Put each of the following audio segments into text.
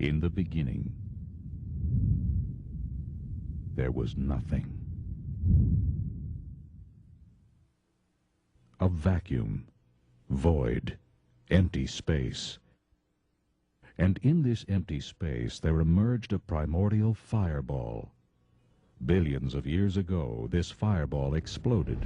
In the beginning, there was nothing. A vacuum, void, empty space. And in this empty space there emerged a primordial fireball. Billions of years ago, this fireball exploded.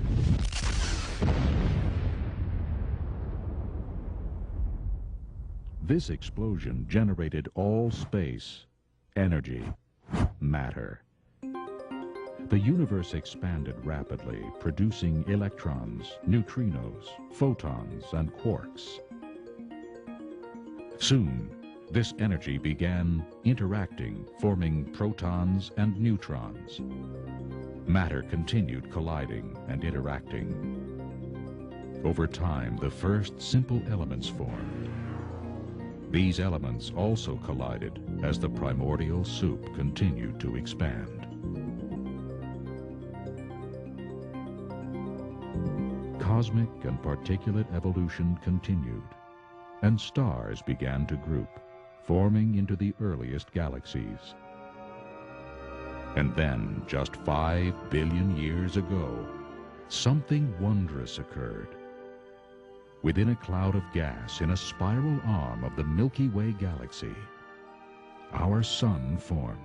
This explosion generated all space, energy, matter. The universe expanded rapidly, producing electrons, neutrinos, photons, and quarks. Soon, this energy began interacting, forming protons and neutrons. Matter continued colliding and interacting. Over time, the first simple elements formed. These elements also collided as the primordial soup continued to expand. Cosmic and particulate evolution continued, and stars began to group, forming into the earliest galaxies. And then, just 5 billion years ago, something wondrous occurred. Within a cloud of gas in a spiral arm of the Milky Way galaxy, our sun formed.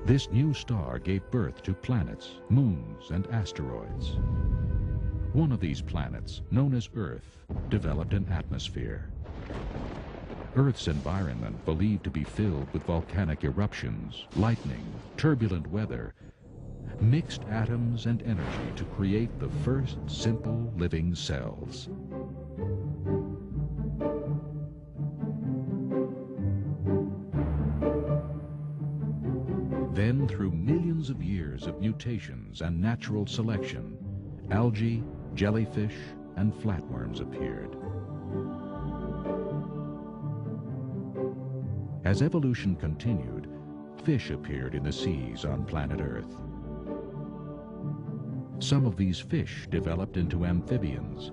This new star gave birth to planets, moons, and asteroids. One of these planets, known as Earth, developed an atmosphere. Earth's environment, believed to be filled with volcanic eruptions, lightning, turbulent weather, mixed atoms and energy to create the first simple living cells. Then, through millions of years of mutations and natural selection, algae, jellyfish, and flatworms appeared. As evolution continued, fish appeared in the seas on planet Earth. Some of these fish developed into amphibians,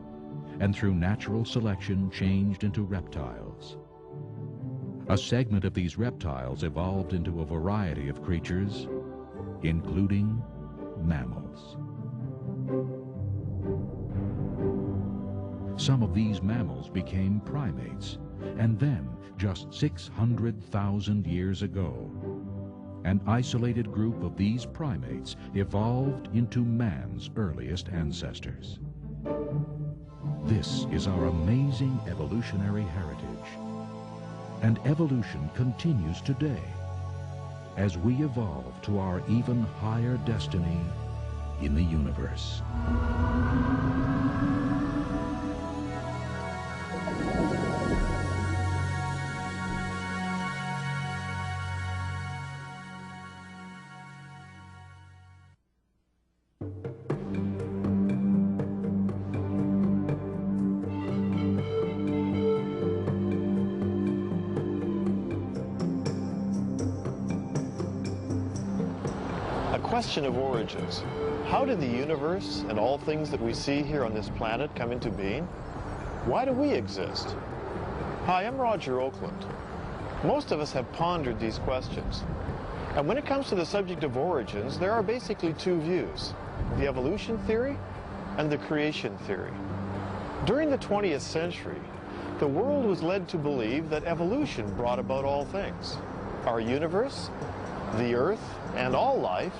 and through natural selection changed into reptiles. A segment of these reptiles evolved into a variety of creatures, including mammals. Some of these mammals became primates, and then, just 600,000 years ago, an isolated group of these primates evolved into man's earliest ancestors. This is our amazing evolutionary heritage. And evolution continues today as we evolve to our even higher destiny in the universe. Question of origins. How did the universe and all things that we see here on this planet come into being? Why do we exist? Hi, I'm Roger Oakland. Most of us have pondered these questions. And when it comes to the subject of origins, there are basically two views, the evolution theory and the creation theory. During the 20th century, the world was led to believe that evolution brought about all things. Our universe, the Earth, and all life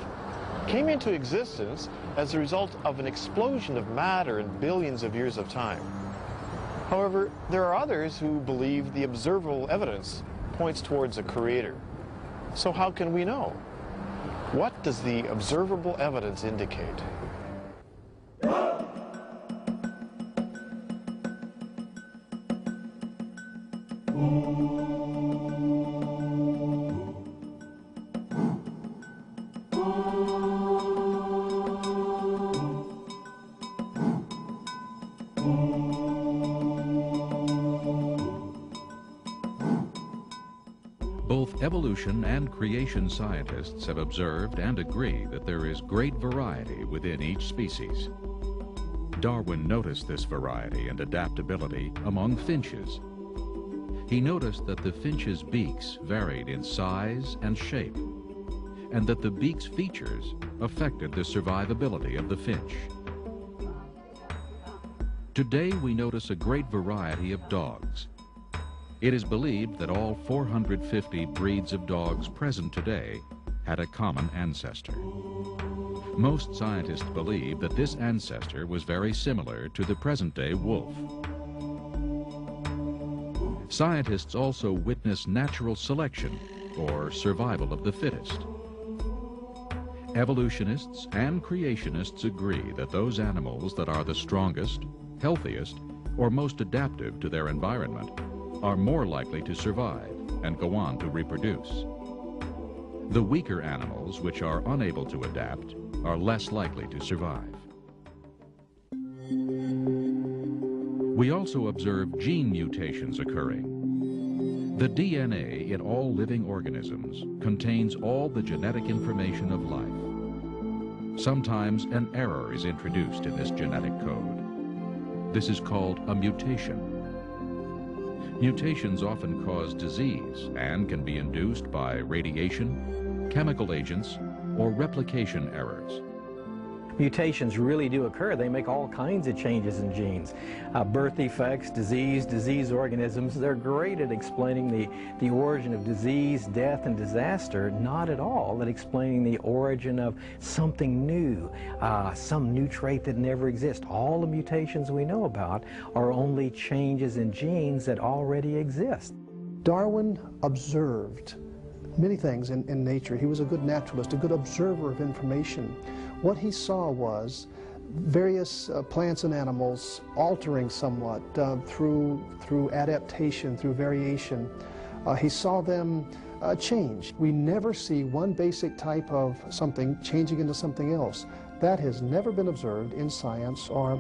came into existence as a result of an explosion of matter in billions of years of time. However, there are others who believe the observable evidence points towards a creator. So how can we know? What does the observable evidence indicate? Both evolution and creation scientists have observed and agree that there is great variety within each species. Darwin noticed this variety and adaptability among finches. He noticed that the finches' beaks varied in size and shape, and that the beak's features affected the survivability of the finch. Today we notice a great variety of dogs. It is believed that all 450 breeds of dogs present today had a common ancestor. Most scientists believe that this ancestor was very similar to the present-day wolf. Scientists also witness natural selection, or survival of the fittest. Evolutionists and creationists agree that those animals that are the strongest, healthiest, or most adaptive to their environment are more likely to survive and go on to reproduce. The weaker animals, which are unable to adapt, are less likely to survive. We also observe gene mutations occurring. The DNA in all living organisms contains all the genetic information of life. Sometimes an error is introduced in this genetic code. This is called a mutation. Mutations often cause disease and can be induced by radiation, chemical agents, or replication errors. Mutations really do occur. They make all kinds of changes in genes. Birth defects, disease organisms, they're great at explaining the origin of disease, death, and disaster, not at all at explaining the origin of something new, some new trait that never exists. All the mutations we know about are only changes in genes that already exist. Darwin observed many things in nature. He was a good naturalist, a good observer of information. What he saw was various plants and animals altering somewhat through adaptation, through variation. He saw them change. We never see one basic type of something changing into something else. That has never been observed in science or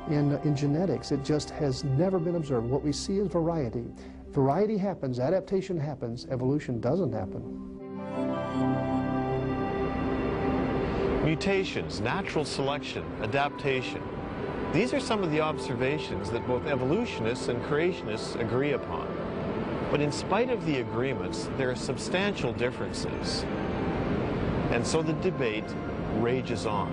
in genetics. It just has never been observed. What we see is variety. Variety happens, adaptation happens, evolution doesn't happen. Mutations, natural selection, adaptation. These are some of the observations that both evolutionists and creationists agree upon. But in spite of the agreements, there are substantial differences. And so the debate rages on.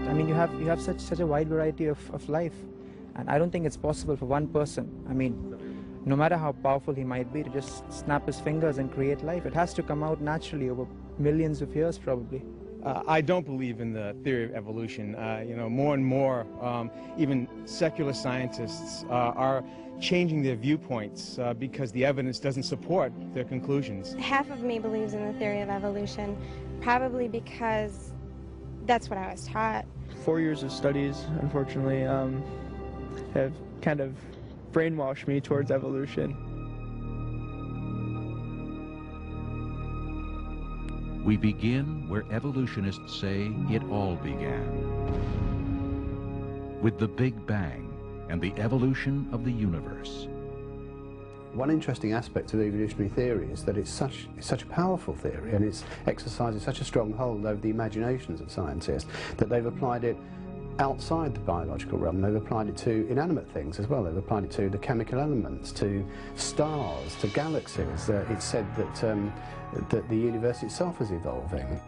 I mean, you have such a wide variety of life. And I don't think it's possible for one person, I mean, no matter how powerful he might be, to just snap his fingers and create life. It has to come out naturally over millions of years, probably. I don't believe in the theory of evolution. You know, more and more, even secular scientists are changing their viewpoints because the evidence doesn't support their conclusions. Half of me believes in the theory of evolution, probably because that's what I was taught. 4 years of studies, unfortunately, have kind of brainwashed me towards evolution. We begin where evolutionists say it all began, with the Big Bang and the evolution of the universe. One interesting aspect of evolutionary theory is that it's such a powerful theory, and it's exercising such a strong hold over the imaginations of scientists that they've applied it outside the biological realm. They've applied it to inanimate things as well. They've applied it to the chemical elements, to stars, to galaxies. It's said that the universe itself is evolving.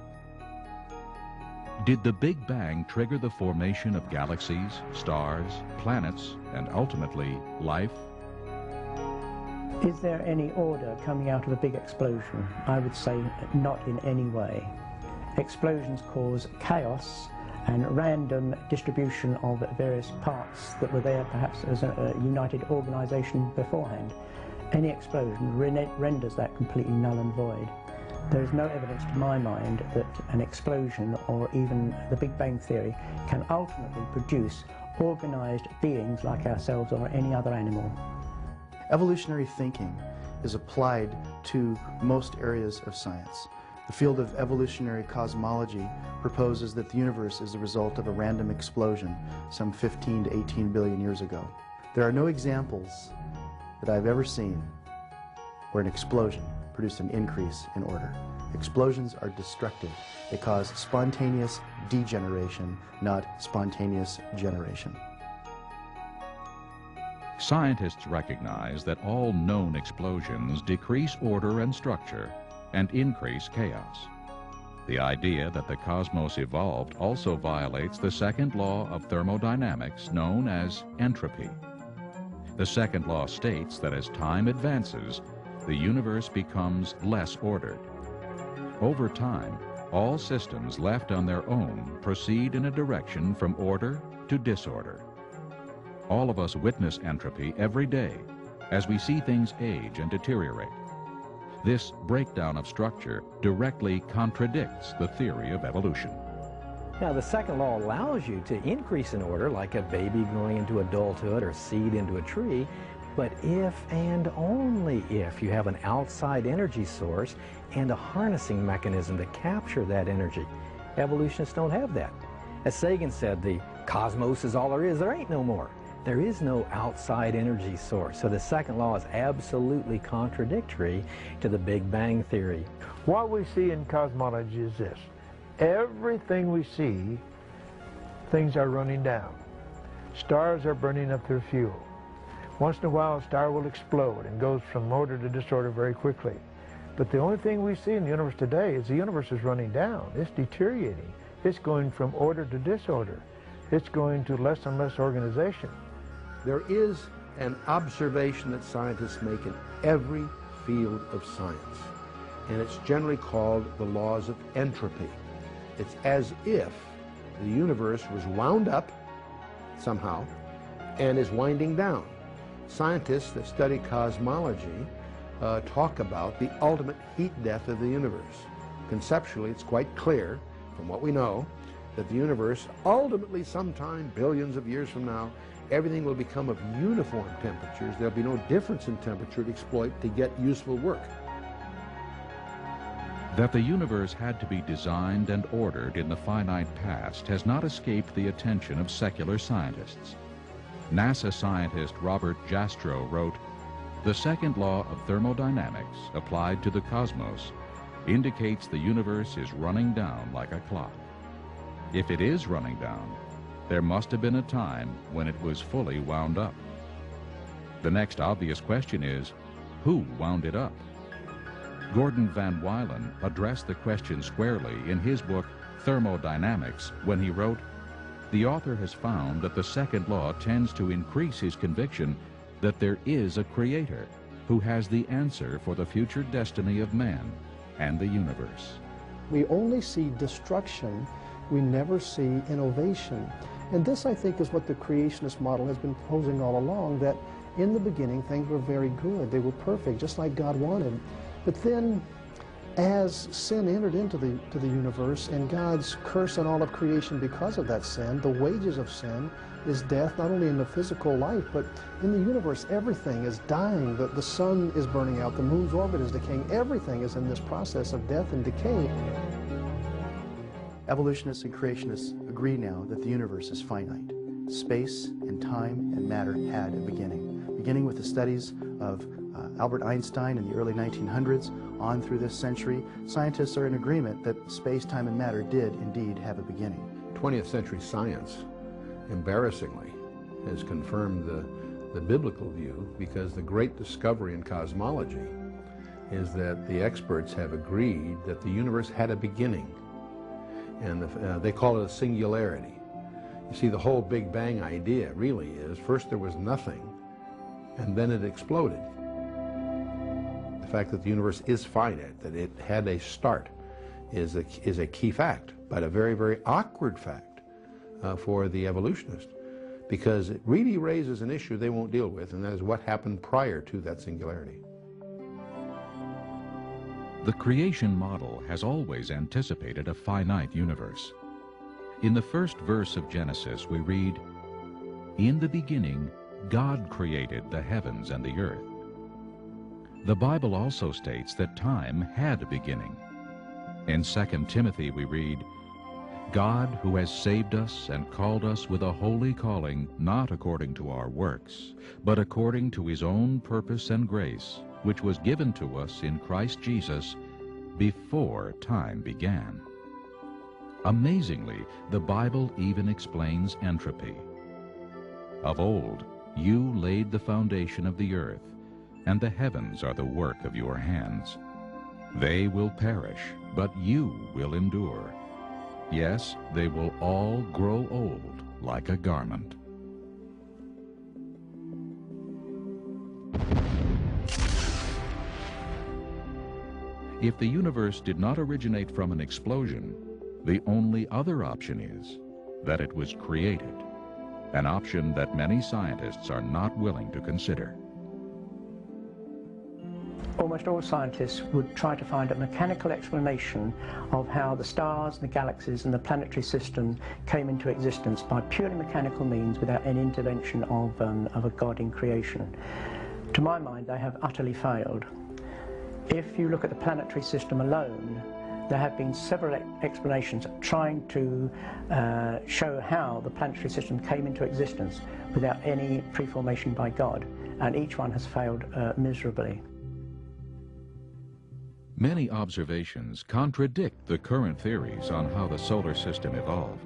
Did the Big Bang trigger the formation of galaxies, stars, planets, and ultimately life? Is there any order coming out of a big explosion? I would say not in any way. Explosions cause chaos and random distribution of various parts that were there perhaps as a united organization beforehand. Any explosion renders that completely null and void. There is no evidence to my mind that an explosion or even the Big Bang Theory can ultimately produce organized beings like ourselves or any other animal. Evolutionary thinking is applied to most areas of science. The field of evolutionary cosmology proposes that the universe is the result of a random explosion some 15 to 18 billion years ago. There are no examples that I've ever seen where an explosion produced an increase in order. Explosions are destructive. They cause spontaneous degeneration, not spontaneous generation. Scientists recognize that all known explosions decrease order and structure and increase chaos. The idea that the cosmos evolved also violates the second law of thermodynamics known as entropy. The second law states that as time advances, the universe becomes less ordered. Over time, all systems left on their own proceed in a direction from order to disorder. All of us witness entropy every day as we see things age and deteriorate. This breakdown of structure directly contradicts the theory of evolution. Now, the second law allows you to increase in order, like a baby growing into adulthood or seed into a tree, but if and only if you have an outside energy source and a harnessing mechanism to capture that energy. Evolutionists don't have that. As Sagan said, the cosmos is all there is. There ain't no more. There is no outside energy source. So the second law is absolutely contradictory to the Big Bang theory. What we see in cosmology is this. Everything we see, things are running down. Stars are burning up their fuel. Once in a while, a star will explode and goes from order to disorder very quickly. But the only thing we see in the universe today is the universe is running down. It's deteriorating. It's going from order to disorder. It's going to less and less organization. There is an observation that scientists make in every field of science, and it's generally called the laws of entropy. It's as if the universe was wound up somehow and is winding down. Scientists that study cosmology talk about the ultimate heat death of the universe. Conceptually, it's quite clear from what we know that the universe ultimately sometime billions of years from now, everything will become of uniform temperatures. There'll be no difference in temperature to exploit to get useful work. That the universe had to be designed and ordered in the finite past has not escaped the attention of secular scientists. NASA scientist Robert Jastrow wrote, "The second law of thermodynamics applied to the cosmos indicates the universe is running down like a clock. If it is running down, there must have been a time when it was fully wound up. The next obvious question is, who wound it up?" Gordon Van Wylen addressed the question squarely in his book Thermodynamics when he wrote, "The author has found that the second law tends to increase his conviction that there is a creator who has the answer for the future destiny of man and the universe." We only see destruction. We never see innovation. And this, I think, is what the creationist model has been posing all along, that in the beginning things were very good. They were perfect, just like God wanted. But then, as sin entered into the universe and God's curse on all of creation because of that sin, the wages of sin is death, not only in the physical life, but in the universe. Everything is dying. The sun is burning out. The moon's orbit is decaying. Everything is in this process of death and decay. Evolutionists and creationists agree now that the universe is finite. Space and time and matter had a beginning. Beginning with the studies of Albert Einstein in the early 1900s on through this century, scientists are in agreement that space, time, and matter did indeed have a beginning. 20th century science, embarrassingly, has confirmed the biblical view, because the great discovery in cosmology is that the experts have agreed that the universe had a beginning. And they call it a singularity. You see, the whole Big Bang idea really is, first there was nothing, and then it exploded. The fact that the universe is finite, that it had a start, is a key fact, but a very, very awkward fact for the evolutionist, because it really raises an issue they won't deal with, and that is what happened prior to that singularity. The creation model has always anticipated a finite universe. In the first verse of Genesis, we read, "In the beginning, God created the heavens and the earth." The Bible also states that time had a beginning. In 2 Timothy, we read, "God, who has saved us and called us with a holy calling, not according to our works, but according to his own purpose and grace, which was given to us in Christ Jesus, before time began. Amazingly, the Bible even explains entropy. Of old, you laid the foundation of the earth, and the heavens are the work of your hands. They will perish, but you will endure. Yes, they will all grow old like a garment. If the universe did not originate from an explosion, the only other option is that it was created, an option that many scientists are not willing to consider. Almost all scientists would try to find a mechanical explanation of how the stars, the galaxies and the planetary system came into existence by purely mechanical means without any intervention of a God in creation. To my mind, they have utterly failed. If you look at the planetary system alone, there have been several explanations trying to show how the planetary system came into existence without any pre-formation by God, and each one has failed miserably. Many observations contradict the current theories on how the solar system evolved.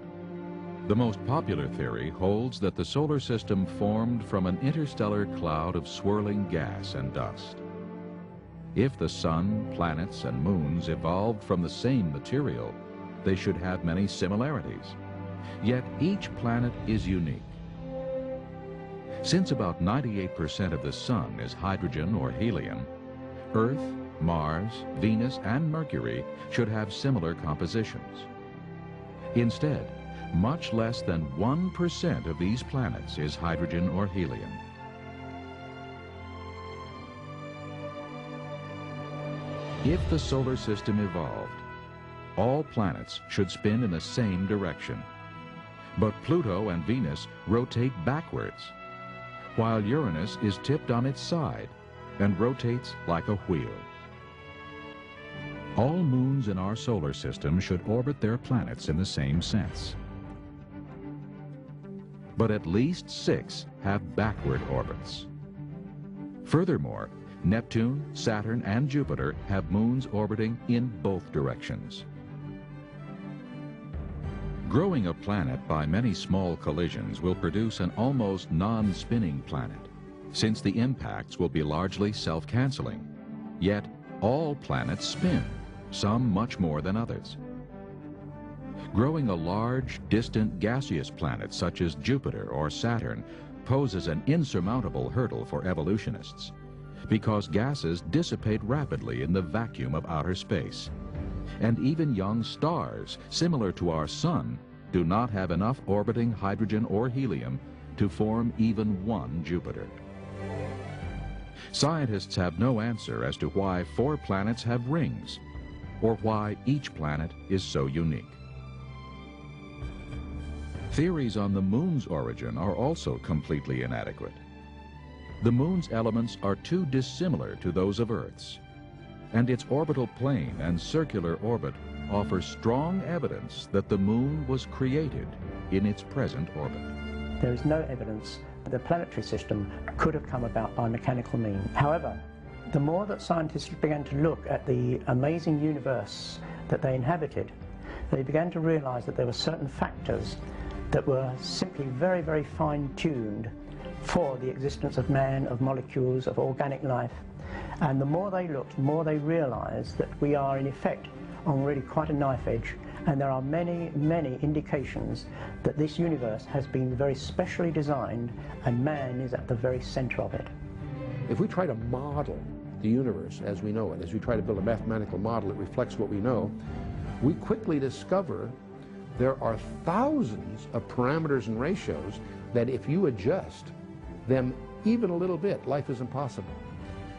The most popular theory holds that the solar system formed from an interstellar cloud of swirling gas and dust. If the sun, planets, and moons evolved from the same material, they should have many similarities. Yet each planet is unique. Since about 98% of the sun is hydrogen or helium, Earth, Mars, Venus, and Mercury should have similar compositions. Instead, much less than 1% of these planets is hydrogen or helium. If the solar system evolved, all planets should spin in the same direction. But Pluto and Venus rotate backwards, while Uranus is tipped on its side and rotates like a wheel. All moons in our solar system should orbit their planets in the same sense. But at least 6 have backward orbits. Furthermore, Neptune, Saturn, and Jupiter have moons orbiting in both directions. Growing a planet by many small collisions will produce an almost non-spinning planet, since the impacts will be largely self-canceling. Yet, all planets spin, some much more than others. Growing a large, distant gaseous planet such as Jupiter or Saturn poses an insurmountable hurdle for evolutionists, because gases dissipate rapidly in the vacuum of outer space. And even young stars, similar to our Sun, do not have enough orbiting hydrogen or helium to form even one Jupiter. Scientists have no answer as to why 4 planets have rings, or why each planet is so unique. Theories on the moon's origin are also completely inadequate. The moon's elements are too dissimilar to those of Earth's, and its orbital plane and circular orbit offer strong evidence that the moon was created in its present orbit. There is no evidence that the planetary system could have come about by mechanical means. However, the more that scientists began to look at the amazing universe that they inhabited, they began to realize that there were certain factors that were simply very, very fine-tuned for the existence of man, of molecules, of organic life. And the more they looked, the more they realized that we are in effect on really quite a knife edge, and there are many, many indications that this universe has been very specially designed and man is at the very center of it. If we try to model the universe as we know it, as we try to build a mathematical model that reflects what we know, we quickly discover there are thousands of parameters and ratios that if you adjust them even a little bit, life is impossible.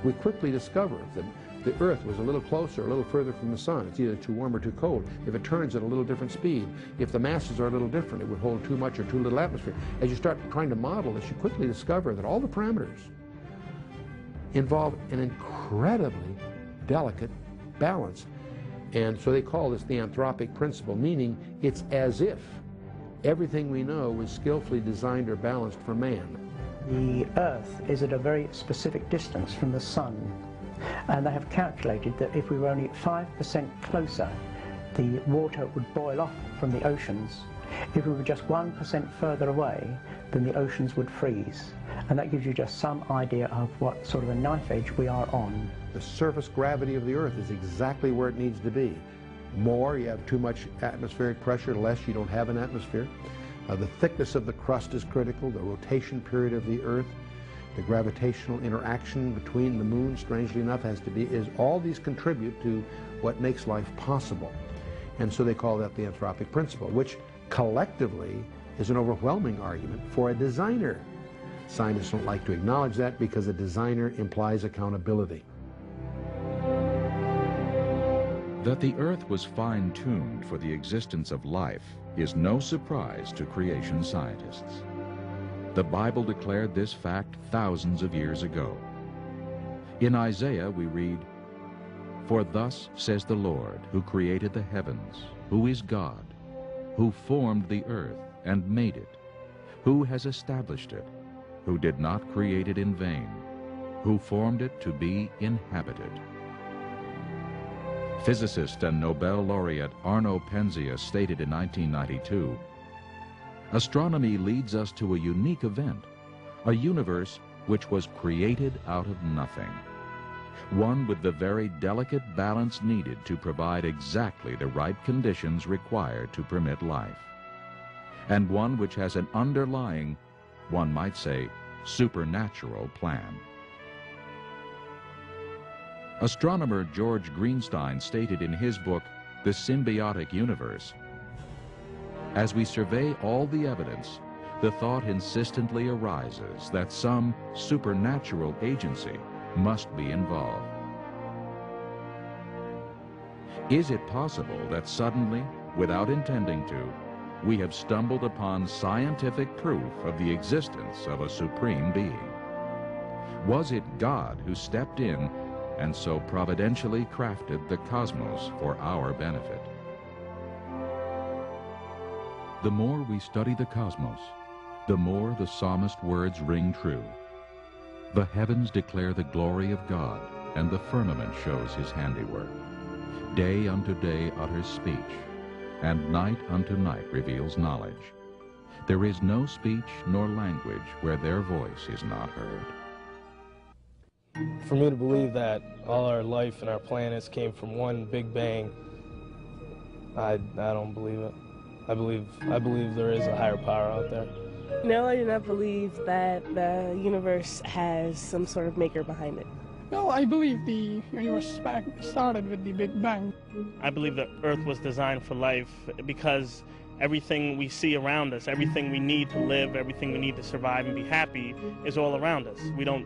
We quickly discover that the Earth was a little closer, a little further from the Sun. It's either too warm or too cold. If it turns at a little different speed, if the masses are a little different, it would hold too much or too little atmosphere. As you start trying to model this, you quickly discover that all the parameters involve an incredibly delicate balance. And so they call this the anthropic principle, meaning it's as if everything we know was skillfully designed or balanced for man. The Earth is at a very specific distance from the Sun, And they have calculated that if we were only 5% closer, the water would boil off from the oceans. If we were just 1% further away, then the oceans would freeze. And that gives you just some idea of what sort of a knife edge we are on. The surface gravity of the Earth is exactly where it needs to be. More, you have too much atmospheric pressure; less, you don't have an atmosphere. The thickness of the crust is critical, the rotation period of the Earth, the gravitational interaction between the moon, strangely enough, all these contribute to what makes life possible. And so they call that the anthropic principle, which collectively is an overwhelming argument for a designer. Scientists don't like to acknowledge that because a designer implies accountability. That the Earth was fine-tuned for the existence of life is no surprise to creation scientists. The Bible declared this fact thousands of years ago. In Isaiah we read, "For thus says the Lord, who created the heavens, who is God, who formed the earth and made it, who has established it, who did not create it in vain, who formed it to be inhabited." Physicist and Nobel laureate Arno Penzias stated in 1992, "Astronomy leads us to a unique event, a universe which was created out of nothing, one with the very delicate balance needed to provide exactly the right conditions required to permit life, and one which has an underlying, one might say, supernatural plan." Astronomer George Greenstein stated in his book, The Symbiotic Universe, "As we survey all the evidence, the thought insistently arises that some supernatural agency must be involved. Is it possible that suddenly, without intending to, we have stumbled upon scientific proof of the existence of a supreme being? Was it God who stepped in and so providentially crafted the cosmos for our benefit?" The more we study the cosmos, the more the psalmist words ring true. "The heavens declare the glory of God, and the firmament shows his handiwork. Day unto day utters speech, and night unto night reveals knowledge. There is no speech nor language where their voice is not heard." For me to believe that all our life and our planets came from one big bang, I don't believe it. I believe there is a higher power out there. No, I do not believe that the universe has some sort of maker behind it. No, I believe the universe started with the Big Bang. I believe the Earth was designed for life because everything we see around us, everything we need to live, everything we need to survive and be happy is all around us. We don't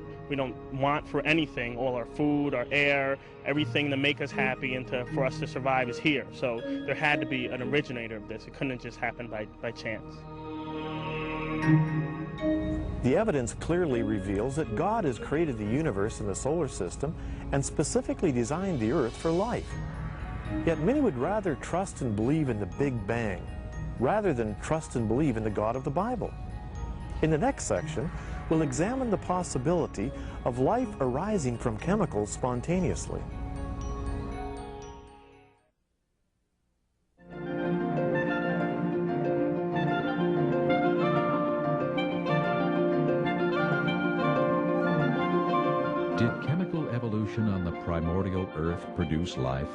want for anything. All our food, our air, everything to make us happy and for us to survive is here. So there had to be an originator of this. It couldn't just happen by chance. The evidence clearly reveals that God has created the universe and the solar system and specifically designed the Earth for life. Yet many would rather trust and believe in the Big Bang rather than trust and believe in the God of the Bible. In the next section, we'll examine the possibility of life arising from chemicals spontaneously. Did chemical evolution on the primordial Earth produce life?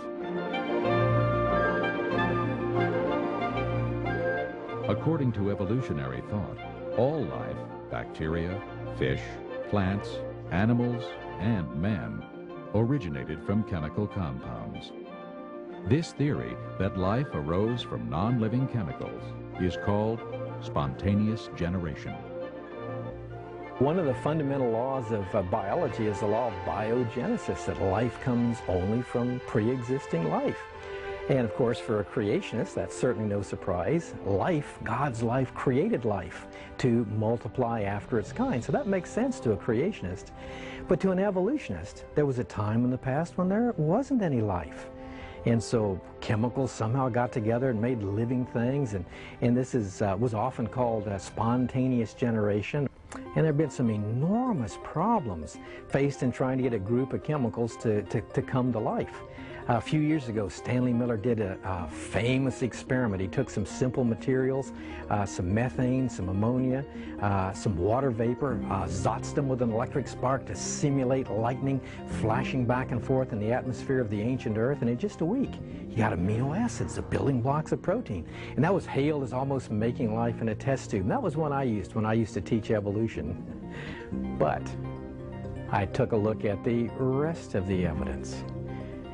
According to evolutionary thought, all life, bacteria, fish, plants, animals, and man, originated from chemical compounds. This theory that life arose from non-living chemicals is called spontaneous generation. One of the fundamental laws of biology is the law of biogenesis, that life comes only from pre-existing life. And of course, for a creationist, that's certainly no surprise. Life, God's life, created life to multiply after its kind. So that makes sense to a creationist. But to an evolutionist, there was a time in the past when there wasn't any life. And so chemicals somehow got together and made living things, and this was often called spontaneous generation. And there have been some enormous problems faced in trying to get a group of chemicals to come to life. A few years ago, Stanley Miller did a famous experiment. He took some simple materials, some methane, some ammonia, some water vapor, zotzed them with an electric spark to simulate lightning flashing back and forth in the atmosphere of the ancient Earth, and in just a week, he got amino acids, the building blocks of protein. And that was hailed as almost making life in a test tube. And that was one I used when I used to teach evolution. But I took a look at the rest of the evidence.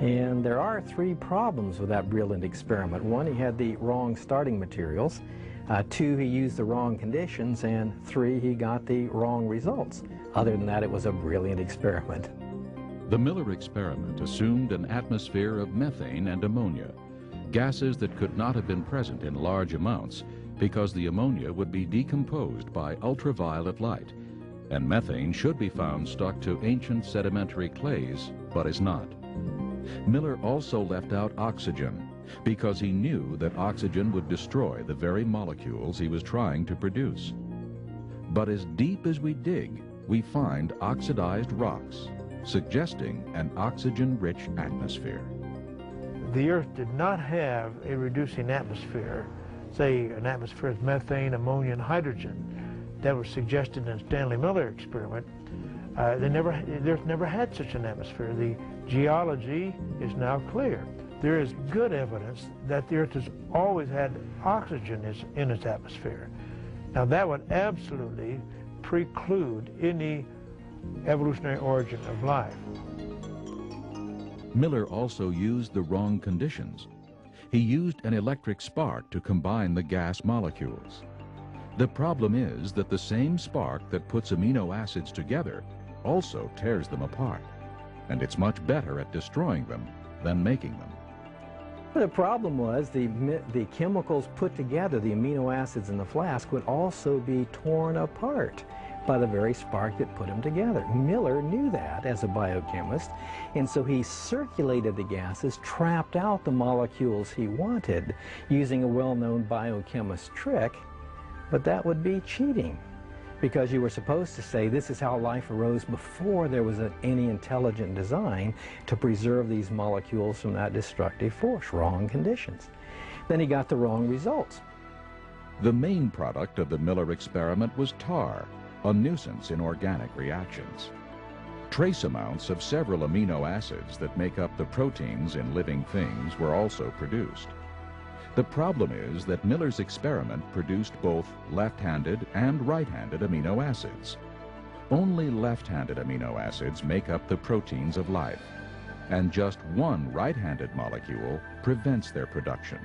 And there are 3 problems with that brilliant experiment. 1, he had the wrong starting materials. 2, he used the wrong conditions. And 3, he got the wrong results. Other than that, it was a brilliant experiment. The Miller experiment assumed an atmosphere of methane and ammonia, gases that could not have been present in large amounts because the ammonia would be decomposed by ultraviolet light, and methane should be found stuck to ancient sedimentary clays, but is not. Miller also left out oxygen because he knew that oxygen would destroy the very molecules he was trying to produce. But as deep as we dig, we find oxidized rocks, suggesting an oxygen-rich atmosphere. The Earth did not have a reducing atmosphere, say an atmosphere of methane, ammonia, and hydrogen that was suggested in the Stanley Miller experiment. The Earth never had such an atmosphere. The geology is now clear. There is good evidence that the Earth has always had oxygen in its atmosphere. Now that would absolutely preclude any evolutionary origin of life. Miller also used the wrong conditions. He used an electric spark to combine the gas molecules. The problem is that the same spark that puts amino acids together also tears them apart, and it's much better at destroying them than making them. The problem was the chemicals put together, the amino acids in the flask, would also be torn apart by the very spark that put them together. Miller knew that as a biochemist, and so he circulated the gases, trapped out the molecules he wanted using a well-known biochemist trick, but that would be cheating, because you were supposed to say this is how life arose before there was any intelligent design to preserve these molecules from that destructive force. Wrong conditions. Then he got the wrong results. The main product of the Miller experiment was tar, a nuisance in organic reactions. Trace amounts of several amino acids that make up the proteins in living things were also produced. The problem is that Miller's experiment produced both left-handed and right-handed amino acids. Only left-handed amino acids make up the proteins of life, and just one right-handed molecule prevents their production.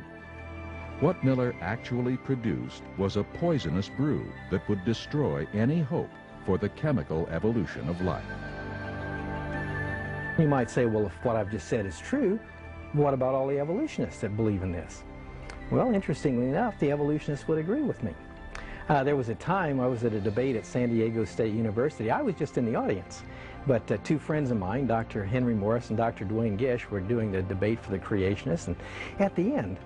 What Miller actually produced was a poisonous brew that would destroy any hope for the chemical evolution of life. You might say, well, if what I've just said is true, what about all the evolutionists that believe in this? Well, interestingly enough, the evolutionists would agree with me. There was a time I was at a debate at San Diego State University. I was just in the audience, but 2 friends of mine, Dr. Henry Morris and Dr. Duane Gish, were doing the debate for the creationists, and at the end,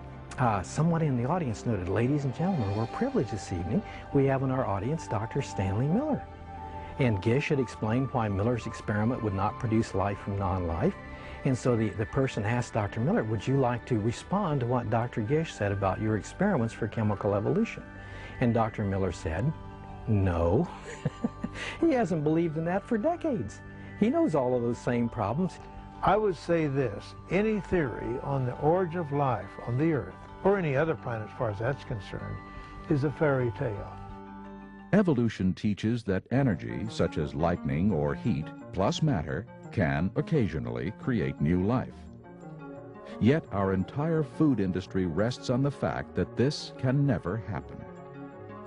someone in the audience noted, "Ladies and gentlemen, we're privileged this evening. We have in our audience Dr. Stanley Miller." And Gish had explained why Miller's experiment would not produce life from non-life. And so the person asked Dr. Miller, "Would you like to respond to what Dr. Gish said about your experiments for chemical evolution?" And Dr. Miller said, "No." He hasn't believed in that for decades. He knows all of those same problems. I would say this: any theory on the origin of life on the Earth, or any other planet as far as that's concerned, is a fairy tale. Evolution teaches that energy, such as lightning or heat, plus matter, can occasionally create new life. Yet our entire food industry rests on the fact that this can never happen.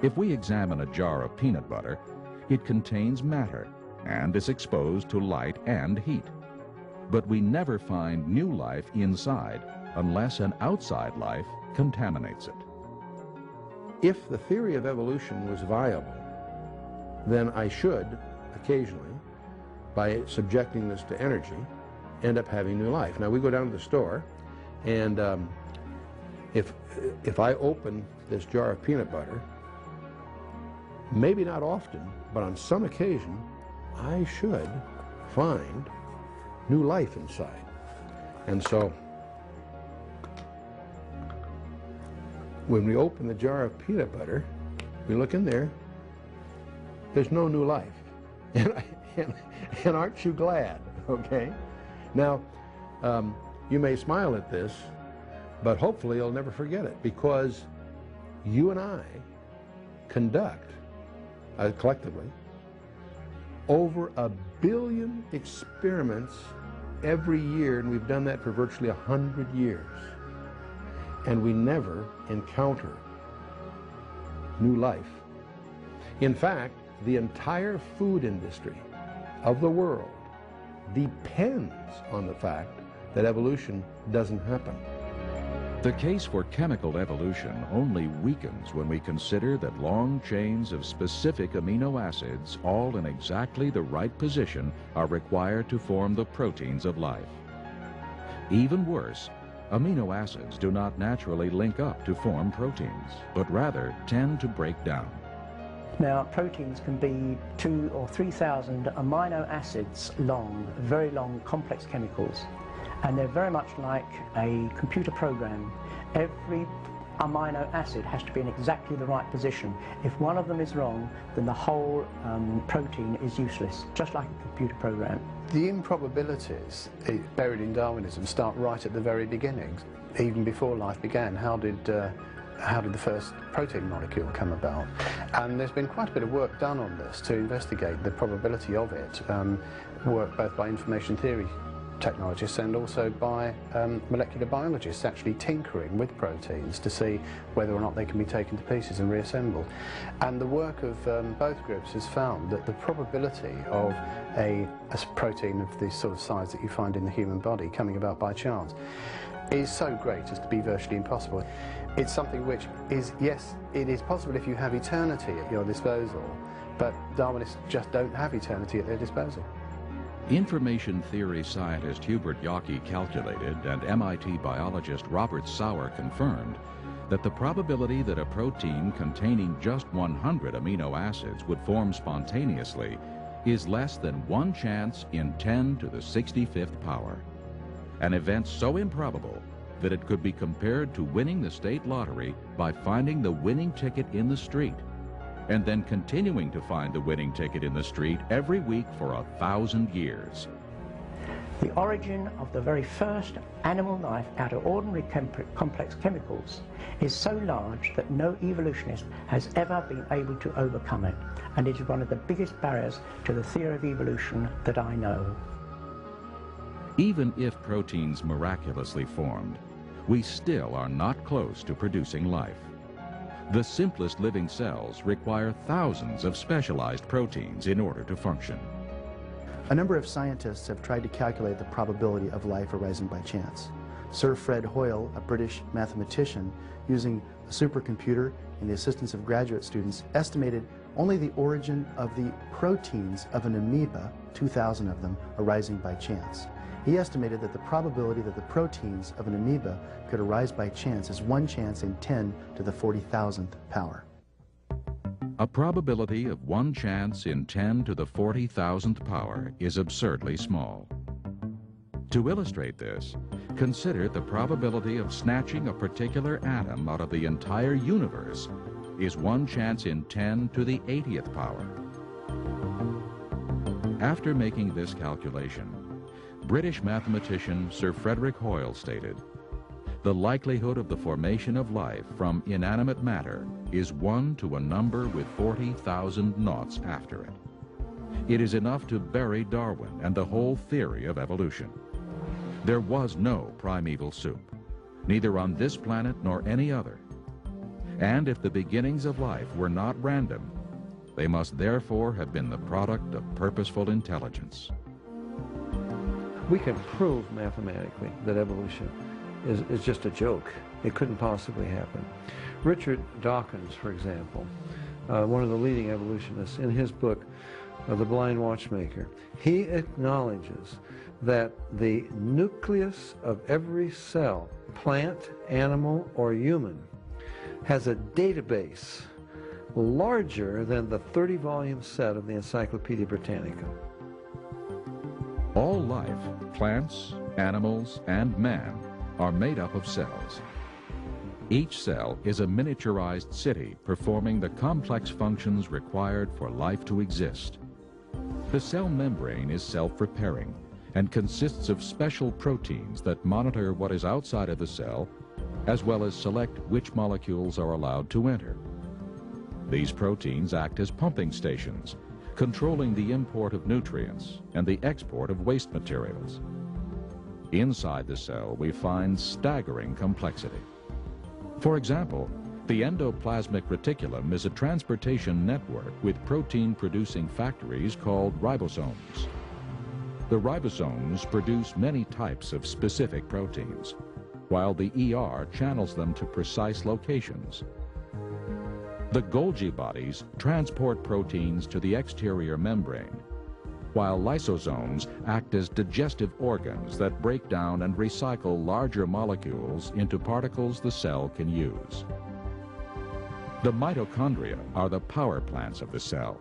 If we examine a jar of peanut butter, it contains matter and is exposed to light and heat. But we never find new life inside unless an outside life contaminates it. If the theory of evolution was viable, then I should occasionally, by subjecting this to energy, end up having new life. Now we go down to the store, and if I open this jar of peanut butter, maybe not often, but on some occasion, I should find new life inside. And so, when we open the jar of peanut butter, we look in there, there's no new life. And aren't you glad, okay? Now, you may smile at this, but hopefully you'll never forget it, because you and I conduct, collectively, over 1 billion experiments every year, and we've done that for virtually 100 years. And we never encounter new life. In fact, the entire food industry of the world depends on the fact that evolution doesn't happen. The case for chemical evolution only weakens when we consider that long chains of specific amino acids, all in exactly the right position, are required to form the proteins of life. Even worse, amino acids do not naturally link up to form proteins, but rather tend to break down. Now, proteins can be 2,000 or 3,000 amino acids long, very long, complex chemicals. And they're very much like a computer program. Every amino acid has to be in exactly the right position. If one of them is wrong, then the whole protein is useless, just like a computer program. The improbabilities buried in Darwinism start right at the very beginning. Even before life began, how did the first protein molecule come about? And there's been quite a bit of work done on this to investigate the probability of it, work both by information theory technologists and also by molecular biologists actually tinkering with proteins to see whether or not they can be taken to pieces and reassembled. And the work of both groups has found that the probability of a protein of the sort of size that you find in the human body coming about by chance is so great as to be virtually impossible. It's something which is, yes, it is possible if you have eternity at your disposal, but Darwinists just don't have eternity at their disposal. Information theory scientist Hubert Yockey calculated, and MIT biologist Robert Sauer confirmed, that the probability that a protein containing just 100 amino acids would form spontaneously is less than 1 chance in 10 to the 65th power. An event so improbable that it could be compared to winning the state lottery by finding the winning ticket in the street, and then continuing to find the winning ticket in the street every week for 1,000 years. The origin of the very first animal life out of ordinary complex chemicals is so large that no evolutionist has ever been able to overcome it, and it is one of the biggest barriers to the theory of evolution that I know. Even if proteins miraculously formed, we still are not close to producing life. The simplest living cells require thousands of specialized proteins in order to function. A number of scientists have tried to calculate the probability of life arising by chance. Sir Fred Hoyle, a British mathematician, using a supercomputer and the assistance of graduate students, estimated only the origin of the proteins of an amoeba, 2,000 of them, arising by chance. He estimated that the probability that the proteins of an amoeba could arise by chance is 1 chance in 10 to the 40,000th power. A probability of 1 chance in 10 to the 40,000th power is absurdly small. To illustrate this, consider the probability of snatching a particular atom out of the entire universe is 1 chance in 10 to the 80th power. After making this calculation, British mathematician Sir Frederick Hoyle stated, "The likelihood of the formation of life from inanimate matter is 1 to a number with 40,000 noughts after it. It is enough to bury Darwin and the whole theory of evolution. There was no primeval soup, neither on this planet nor any other. And if the beginnings of life were not random, they must therefore have been the product of purposeful intelligence." We can prove mathematically that evolution is just a joke. It couldn't possibly happen. Richard Dawkins, for example, one of the leading evolutionists, in his book, The Blind Watchmaker, he acknowledges that the nucleus of every cell, plant, animal, or human, has a database larger than the 30-volume set of the Encyclopedia Britannica. All life, plants, animals, and man, are made up of cells. Each cell is a miniaturized city performing the complex functions required for life to exist. The cell membrane is self-repairing and consists of special proteins that monitor what is outside of the cell, as well as select which molecules are allowed to enter. These proteins act as pumping stations, controlling the import of nutrients and the export of waste materials. Inside the cell, we find staggering complexity. For example, the endoplasmic reticulum is a transportation network with protein-producing factories called ribosomes. The ribosomes produce many types of specific proteins, while the ER channels them to precise locations. The Golgi bodies transport proteins to the exterior membrane, while lysosomes act as digestive organs that break down and recycle larger molecules into particles the cell can use. The mitochondria are the power plants of the cell,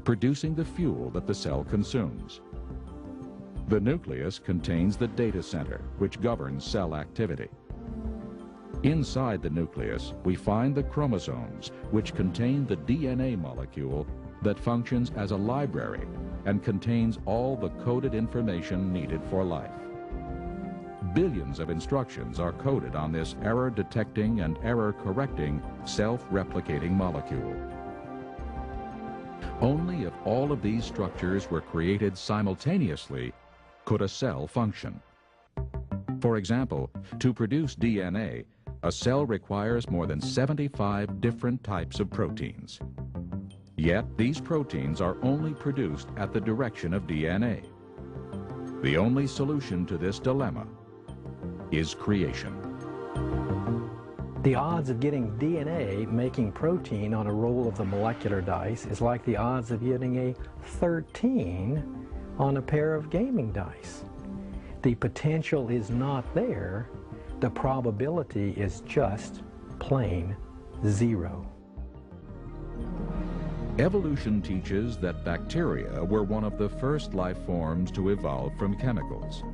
producing the fuel that the cell consumes. The nucleus contains the data center, which governs cell activity. Inside the nucleus, we find the chromosomes, which contain the DNA molecule that functions as a library and contains all the coded information needed for life. Billions of instructions are coded on this error-detecting and error-correcting self-replicating molecule. Only if all of these structures were created simultaneously could a cell function. For example, to produce DNA, a cell requires more than 75 different types of proteins. Yet these proteins are only produced at the direction of DNA. The only solution to this dilemma is creation. The odds of getting DNA making protein on a roll of the molecular dice is like the odds of getting a 13 on a pair of gaming dice. The potential is not there. The probability is just plain zero. Evolution teaches that bacteria were one of the first life forms to evolve from chemicals.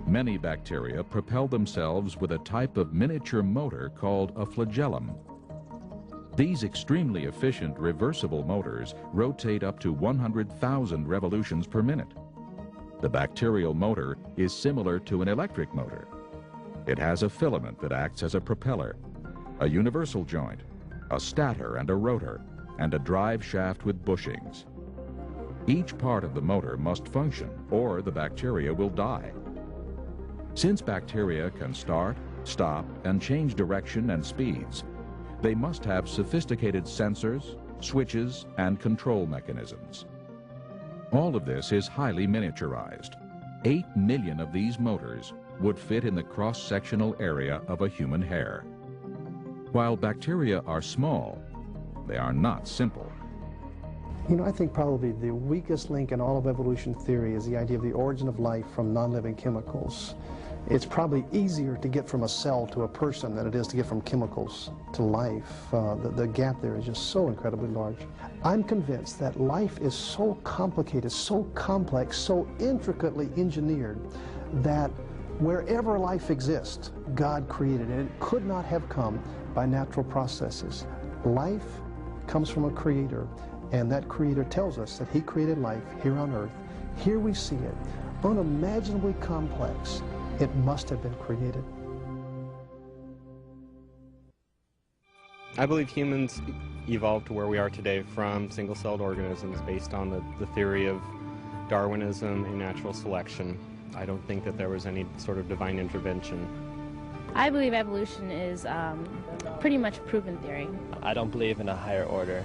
Many bacteria propel themselves with a type of miniature motor called a flagellum. These extremely efficient reversible motors rotate up to 100,000 revolutions per minute. The bacterial motor is similar to an electric motor. It has a filament that acts as a propeller, a universal joint, a stator and a rotor, and a drive shaft with bushings. Each part of the motor must function, or the bacteria will die. Since bacteria can start, stop, and change direction and speeds, they must have sophisticated sensors, switches, and control mechanisms. All of this is highly miniaturized. 8 million of these motors would fit in the cross-sectional area of a human hair. While bacteria are small, they are not simple. You know, I think probably the weakest link in all of evolution theory is the idea of the origin of life from non-living chemicals. It's probably easier to get from a cell to a person than it is to get from chemicals to life. The gap there is just so incredibly large. I'm convinced that life is so complicated, so complex, so intricately engineered that wherever life exists, God created it. It could not have come by natural processes. Life comes from a creator, and that creator tells us that he created life here on earth. Here we see it, unimaginably complex. It must have been created. I believe humans evolved to where we are today from single-celled organisms based on the theory of Darwinism and natural selection. I don't think that there was any sort of divine intervention. I believe evolution is pretty much a proven theory. I don't believe in a higher order,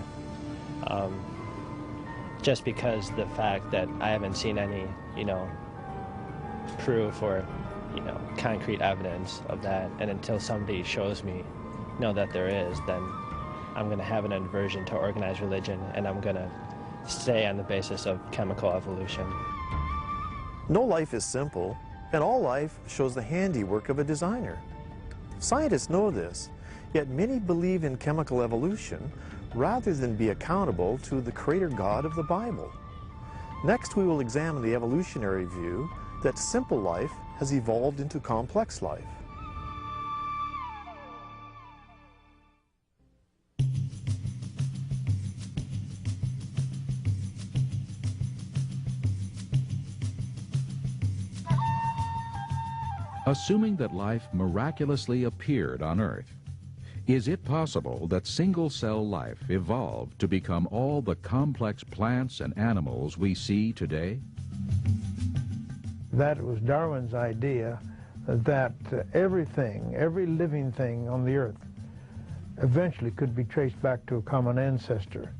just because the fact that I haven't seen any, proof or, concrete evidence of that, and until somebody shows me, that there is, then I'm going to have an aversion to organized religion, and I'm going to stay on the basis of chemical evolution. No life is simple, and all life shows the handiwork of a designer. Scientists know this, yet many believe in chemical evolution rather than be accountable to the Creator God of the Bible. Next, we will examine the evolutionary view that simple life has evolved into complex life. Assuming that life miraculously appeared on Earth, is it possible that single-cell life evolved to become all the complex plants and animals we see today? That was Darwin's idea, that everything, every living thing on the earth eventually could be traced back to a common ancestor.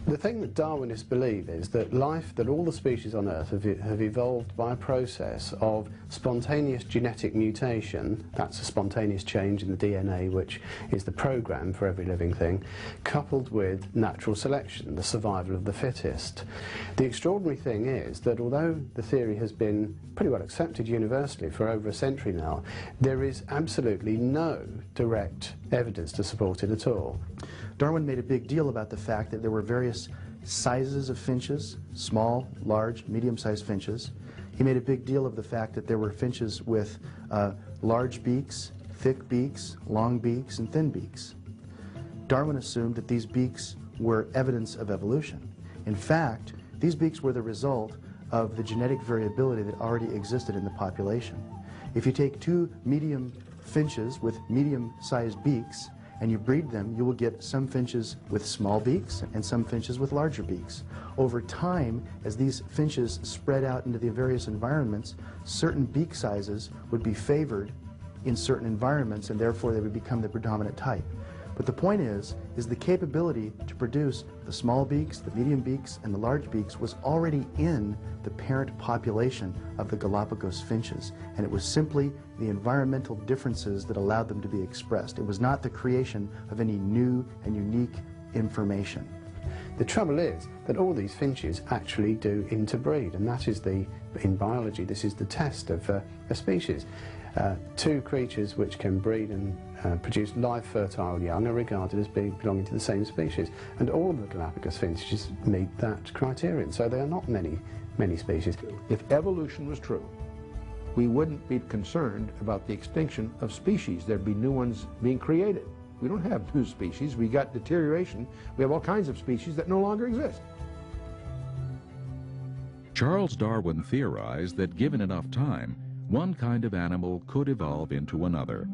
The thing that Darwinists believe is that life, that all the species on Earth have evolved by a process of spontaneous genetic mutation, that's a spontaneous change in the DNA, which is the program for every living thing, coupled with natural selection, the survival of the fittest. The extraordinary thing is that although the theory has been pretty well accepted universally for over a century now, there is absolutely no direct evidence to support it at all. Darwin made a big deal about the fact that there were various sizes of finches, small, large, medium-sized finches. He made a big deal of the fact that there were finches with large beaks, thick beaks, long beaks, and thin beaks. Darwin assumed that these beaks were evidence of evolution. In fact, these beaks were the result of the genetic variability that already existed in the population. If you take two medium finches with medium-sized beaks and you breed them, you will get some finches with small beaks and some finches with larger beaks. Over time, as these finches spread out into the various environments, certain beak sizes would be favored in certain environments, and therefore they would become the predominant type. But the point is the capability to produce the small beaks, the medium beaks, and the large beaks was already in the parent population of the Galapagos finches, and it was simply the environmental differences that allowed them to be expressed. It was not the creation of any new and unique information. The trouble is that all these finches actually do interbreed, and that is in biology, this is the test of a species. Two creatures which can breed and produce live fertile young are regarded as belonging to the same species, and all of the Galapagos finches meet that criterion, so there are not many species. If evolution was true, we wouldn't be concerned about the extinction of species. There'd be new ones being created. We don't have new species. We got deterioration. We have all kinds of species that no longer exist. Charles Darwin theorized that given enough time, one kind of animal could evolve into another.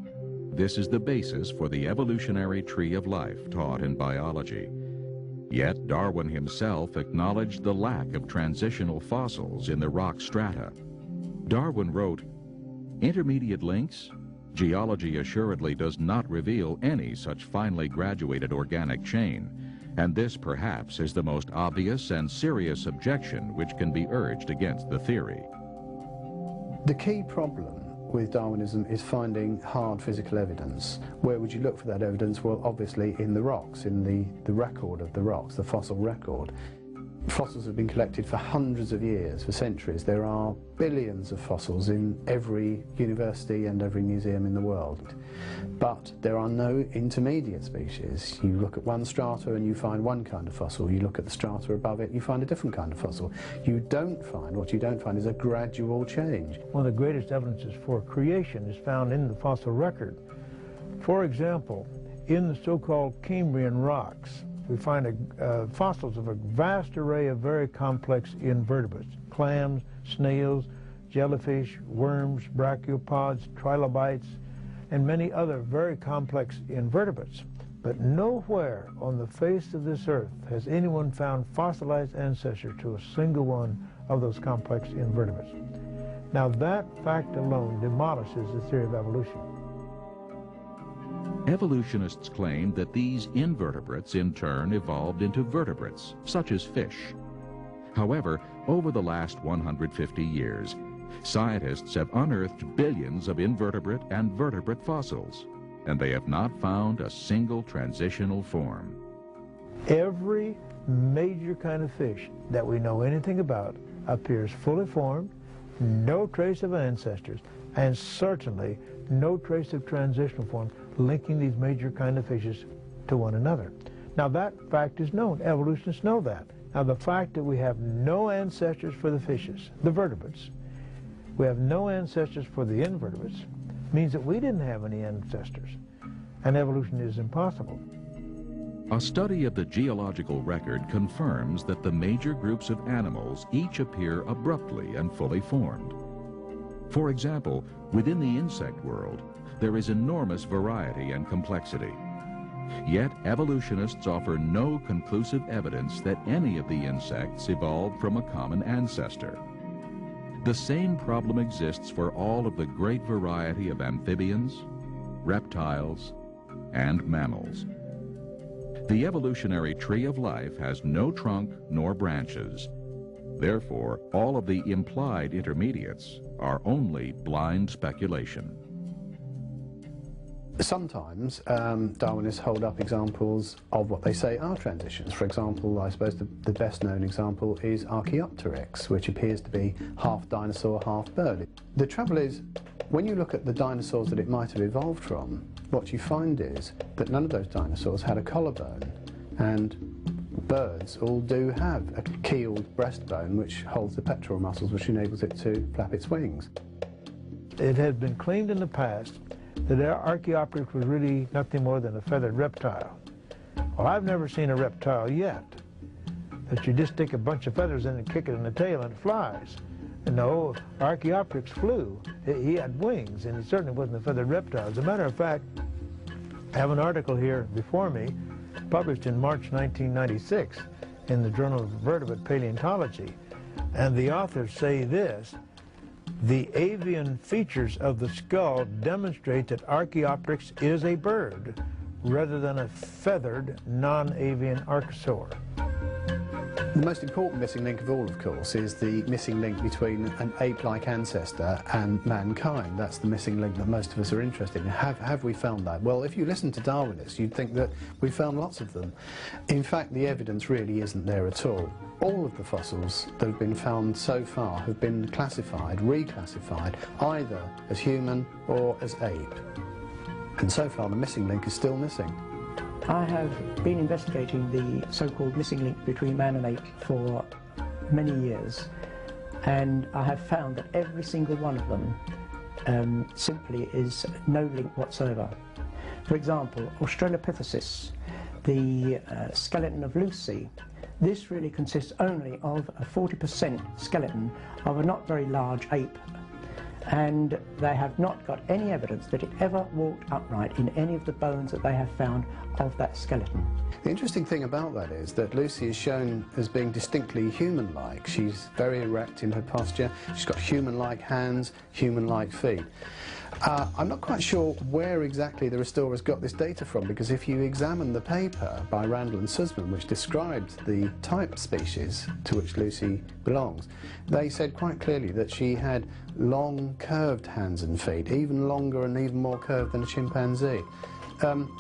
This is the basis for the evolutionary tree of life taught in biology. Yet Darwin himself acknowledged the lack of transitional fossils in the rock strata. Darwin wrote, "Intermediate links? Geology assuredly does not reveal any such finely graduated organic chain, and this perhaps is the most obvious and serious objection which can be urged against the theory." The key problem with Darwinism is finding hard physical evidence. Where would you look for that evidence? Well, obviously in the rocks, in the record of the rocks, the fossil record. Fossils have been collected for hundreds of years, for centuries. There are billions of fossils in every university and every museum in the world. But there are no intermediate species. You look at one strata and you find one kind of fossil. You look at the strata above it, you find a different kind of fossil. What you don't find is a gradual change. One of the greatest evidences for creation is found in the fossil record. For example, in the so-called Cambrian rocks, we find fossils of a vast array of very complex invertebrates: clams, snails, jellyfish, worms, brachiopods, trilobites, and many other very complex invertebrates. But nowhere on the face of this earth has anyone found fossilized ancestor to a single one of those complex invertebrates. Now that fact alone demolishes the theory of evolution. Evolutionists claim that these invertebrates in turn evolved into vertebrates, such as fish. However, over the last 150 years, scientists have unearthed billions of invertebrate and vertebrate fossils, and they have not found a single transitional form. Every major kind of fish that we know anything about appears fully formed, no trace of ancestors, and certainly no trace of transitional form linking these major kind of fishes to one another. Now that fact is known. Evolutionists know that. Now the fact that we have no ancestors for the fishes, the vertebrates, we have no ancestors for the invertebrates, means that we didn't have any ancestors, and evolution is impossible. A study of the geological record confirms that the major groups of animals each appear abruptly and fully formed. For example, within the insect world, there is enormous variety and complexity. Yet evolutionists offer no conclusive evidence that any of the insects evolved from a common ancestor. The same problem exists for all of the great variety of amphibians, reptiles, and mammals. The evolutionary tree of life has no trunk nor branches. Therefore, all of the implied intermediates are only blind speculation. Sometimes Darwinists hold up examples of what they say are transitions. For example, I suppose the best known example is Archaeopteryx, which appears to be half dinosaur, half bird. The trouble is, when you look at the dinosaurs that it might have evolved from, what you find is that none of those dinosaurs had a collarbone, and birds all do have a keeled breastbone which holds the pectoral muscles, which enables it to flap its wings. It has been claimed in the past that Archaeopteryx was really nothing more than a feathered reptile. Well, I've never seen a reptile yet that you just stick a bunch of feathers in and kick it in the tail and it flies. And no, Archaeopteryx flew. He had wings, and he certainly wasn't a feathered reptile. As a matter of fact, I have an article here before me, published in March 1996 in the Journal of Vertebrate Paleontology. And the authors say this: the avian features of the skull demonstrate that Archaeopteryx is a bird rather than a feathered non-avian archosaur. The most important missing link of all, of course, is the missing link between an ape-like ancestor and mankind. That's the missing link that most of us are interested in. Have we found that? Well, if you listen to Darwinists, you'd think that we found lots of them. In fact, the evidence really isn't there at all. All of the fossils that have been found so far have been classified, reclassified, either as human or as ape. And so far, the missing link is still missing. I have been investigating the so-called missing link between man and ape for many years, and I have found that every single one of them simply is no link whatsoever. For example, Australopithecus, the skeleton of Lucy, this really consists only of a 40% skeleton of a not very large ape, and they have not got any evidence that it ever walked upright in any of the bones that they have found of that skeleton. The interesting thing about that is that Lucy is shown as being distinctly human-like. She's very erect in her posture, she's got human-like hands, human-like feet. I'm not quite sure where exactly the restorers got this data from, because if you examine the paper by Randall and Sussman, which described the type species to which Lucy belongs, they said quite clearly that she had long, curved hands and feet, even longer and even more curved than a chimpanzee.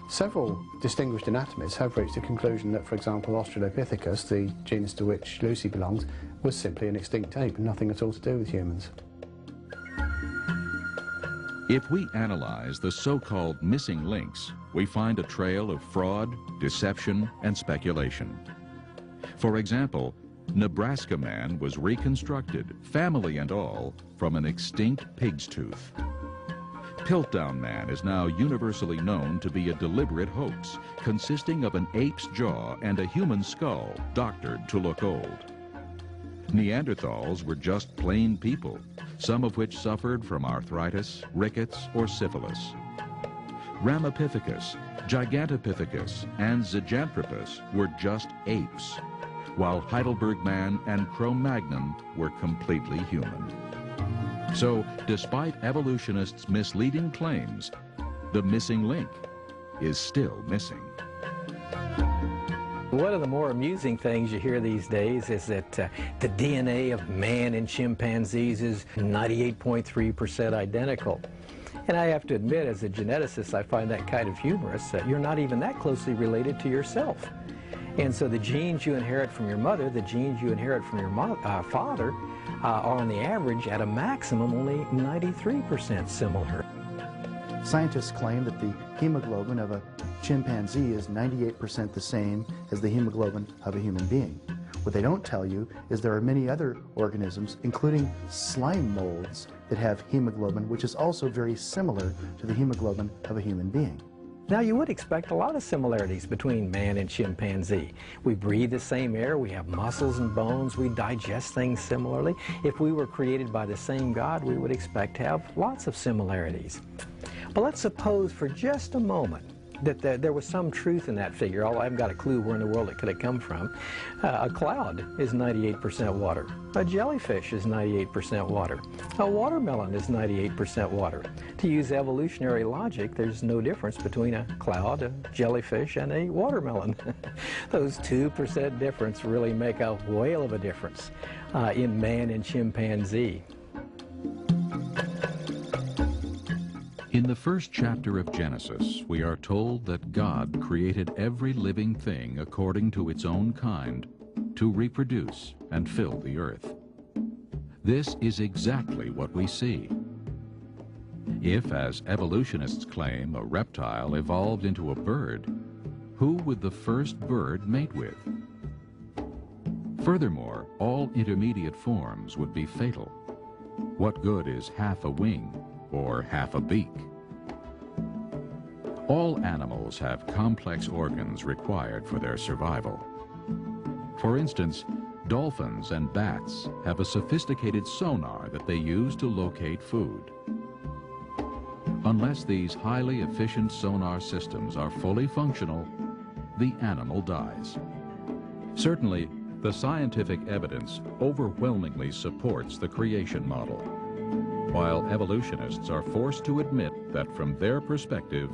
Several distinguished anatomists have reached the conclusion that, for example, Australopithecus, the genus to which Lucy belongs, was simply an extinct ape, nothing at all to do with humans. If we analyze the so-called missing links, we find a trail of fraud, deception, and speculation. For example, Nebraska man was reconstructed, family and all, from an extinct pig's tooth. Piltdown man is now universally known to be a deliberate hoax, consisting of an ape's jaw and a human skull doctored to look old. Neanderthals were just plain people, some of which suffered from arthritis, rickets, or syphilis. Ramapithecus, Gigantopithecus, and Zyganthropus were just apes, while Heidelberg man and Cro-Magnon were completely human. So, despite evolutionists' misleading claims, the missing link is still missing. One of the more amusing things you hear these days is that the DNA of man and chimpanzees is 98.3% identical. And I have to admit, as a geneticist, I find that kind of humorous, that you're not even that closely related to yourself. And so the genes you inherit from your mother, the genes you inherit from your father, are on the average, at a maximum, only 93% similar. Scientists claim that the hemoglobin of a chimpanzee is 98% the same as the hemoglobin of a human being. What they don't tell you is there are many other organisms, including slime molds, that have hemoglobin, which is also very similar to the hemoglobin of a human being. Now, you would expect a lot of similarities between man and chimpanzee. We breathe the same air, we have muscles and bones, we digest things similarly. If we were created by the same God, we would expect to have lots of similarities. But let's suppose for just a moment that there was some truth in that figure. I haven't got a clue where in the world it could have come from. A cloud is 98% water. A jellyfish is 98% water. A watermelon is 98% water. To use evolutionary logic, there's no difference between a cloud, a jellyfish, and a watermelon. Those 2% difference really make a whale of a difference in man and chimpanzee. In the first chapter of Genesis, we are told that God created every living thing according to its own kind to reproduce and fill the earth. This is exactly what we see. If, as evolutionists claim, a reptile evolved into a bird, who would the first bird mate with? Furthermore, all intermediate forms would be fatal. What good is half a wing or half a beak? All animals have complex organs required for their survival. For instance, dolphins and bats have a sophisticated sonar that they use to locate food. Unless these highly efficient sonar systems are fully functional, the animal dies. Certainly, the scientific evidence overwhelmingly supports the creation model, while evolutionists are forced to admit that from their perspective,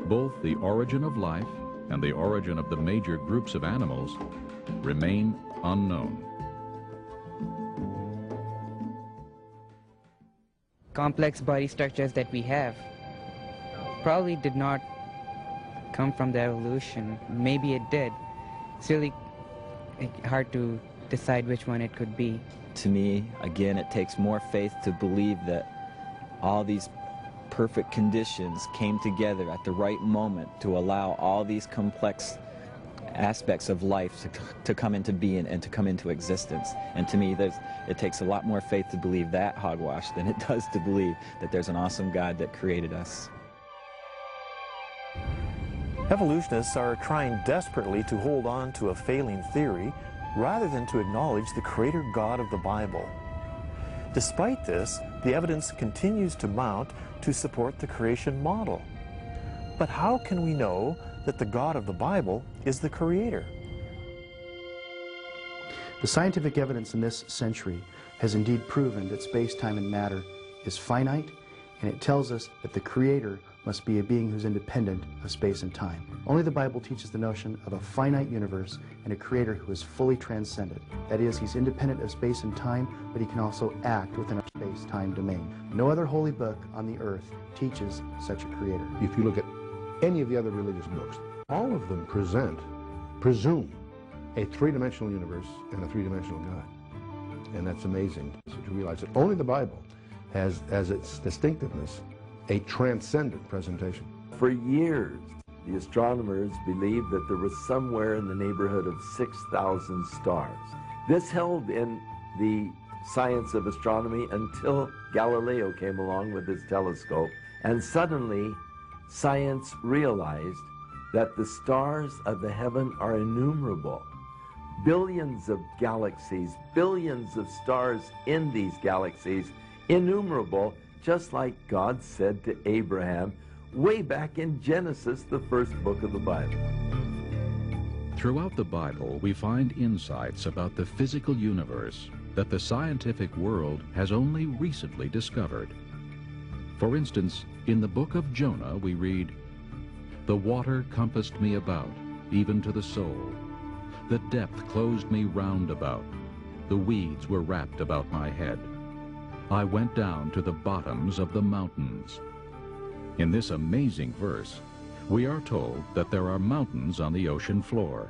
both the origin of life and the origin of the major groups of animals remain unknown. Complex body structures that we have probably did not come from the evolution. Maybe it did. It's really hard to decide which one it could be. To me, again, it takes more faith to believe that all these perfect conditions came together at the right moment to allow all these complex aspects of life to come into being and to come into existence. And to me, it takes a lot more faith to believe that hogwash than it does to believe that there's an awesome God that created us. Evolutionists are trying desperately to hold on to a failing theory rather than to acknowledge the creator God of the Bible. Despite this, the evidence continues to mount to support the creation model. But how can we know that the God of the Bible is the creator? The scientific evidence in this century has indeed proven that space, time, and matter is finite, and it tells us that the creator must be a being who's independent of space and time. Only the Bible teaches the notion of a finite universe and a creator who is fully transcendent. That is, he's independent of space and time, but he can also act within our space-time domain. No other holy book on the earth teaches such a creator. If you look at any of the other religious books, all of them presume a three-dimensional universe and a three-dimensional God. And that's amazing to realize that only the Bible has as its distinctiveness a transcendent presentation. For years, the astronomers believed that there was somewhere in the neighborhood of 6,000 stars. This held in the science of astronomy until Galileo came along with his telescope, and suddenly science realized that the stars of the heaven are innumerable. Billions of galaxies, billions of stars in these galaxies, innumerable, just like God said to Abraham way back in Genesis, the first book of the Bible. Throughout the Bible, we find insights about the physical universe that the scientific world has only recently discovered. For instance, in the book of Jonah, we read, "The water compassed me about, even to the soul. The depth closed me round about. The weeds were wrapped about my head. I went down to the bottoms of the mountains." In this amazing verse, we are told that there are mountains on the ocean floor.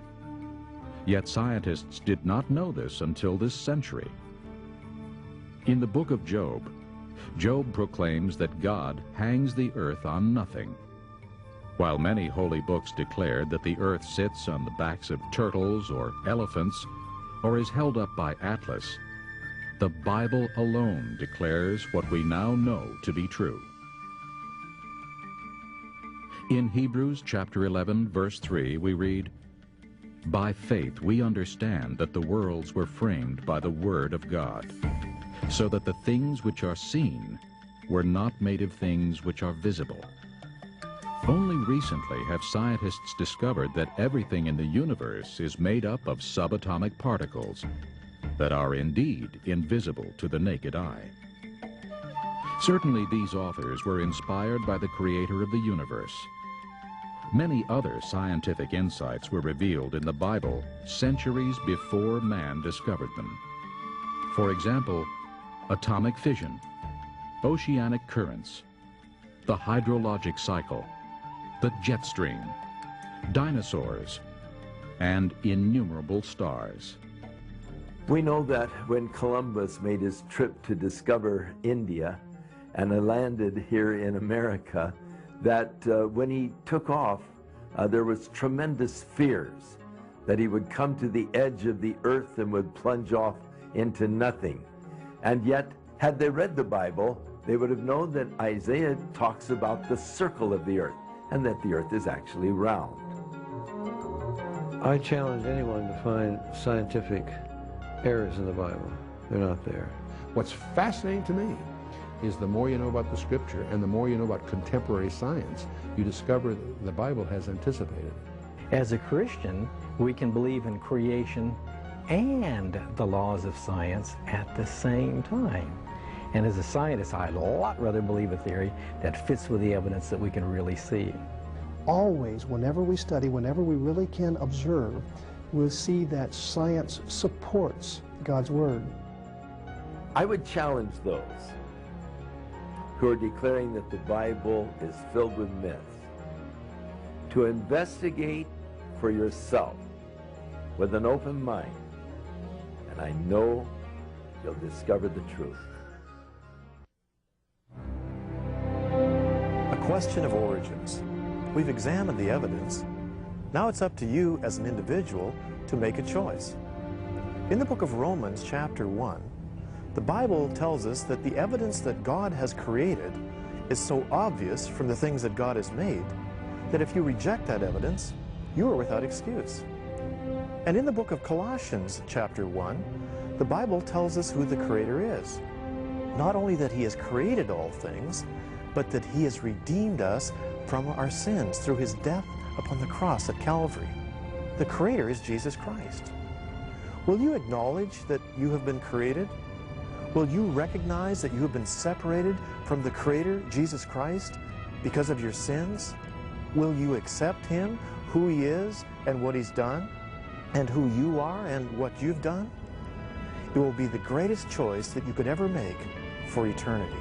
Yet scientists did not know this until this century. In the book of Job, Job proclaims that God hangs the earth on nothing. While many holy books declared that the earth sits on the backs of turtles or elephants, or is held up by Atlas, the Bible alone declares what we now know to be true. In Hebrews chapter 11, verse 3, we read, "By faith we understand that the worlds were framed by the word of God, so that the things which are seen were not made of things which are visible." Only recently have scientists discovered that everything in the universe is made up of subatomic particles that are indeed invisible to the naked eye. Certainly these authors were inspired by the creator of the universe. Many other scientific insights were revealed in the Bible centuries before man discovered them. For example, atomic fission, oceanic currents, the hydrologic cycle, the jet stream, dinosaurs, and innumerable stars. We know that when Columbus made his trip to discover India and landed here in America, that when he took off, there was tremendous fears that he would come to the edge of the earth and would plunge off into nothing. And yet, had they read the Bible, they would have known that Isaiah talks about the circle of the earth, and that the earth is actually round. I challenge anyone to find scientific errors in the Bible. They're not there. What's fascinating to me is the more you know about the Scripture and the more you know about contemporary science, you discover that the Bible has anticipated. As a Christian, we can believe in creation and the laws of science at the same time. And as a scientist, I'd a lot rather believe a theory that fits with the evidence that we can really see. Always, whenever we study, whenever we really can observe, we'll see that science supports God's Word. I would challenge those who are declaring that the Bible is filled with myths to investigate for yourself with an open mind, and I know you'll discover the truth. A question of origins. We've examined the evidence. Now it's up to you as an individual to make a choice. In the book of Romans, chapter 1, the Bible tells us that the evidence that God has created is so obvious from the things that God has made that if you reject that evidence, you are without excuse. And in the book of Colossians, chapter 1, the Bible tells us who the Creator is. Not only that He has created all things, but that He has redeemed us from our sins through His death upon the cross at Calvary. The Creator is Jesus Christ. Will you acknowledge that you have been created? Will you recognize that you have been separated from the Creator, Jesus Christ, because of your sins? Will you accept Him, who He is and what He's done, and who you are and what you've done? It will be the greatest choice that you could ever make for eternity.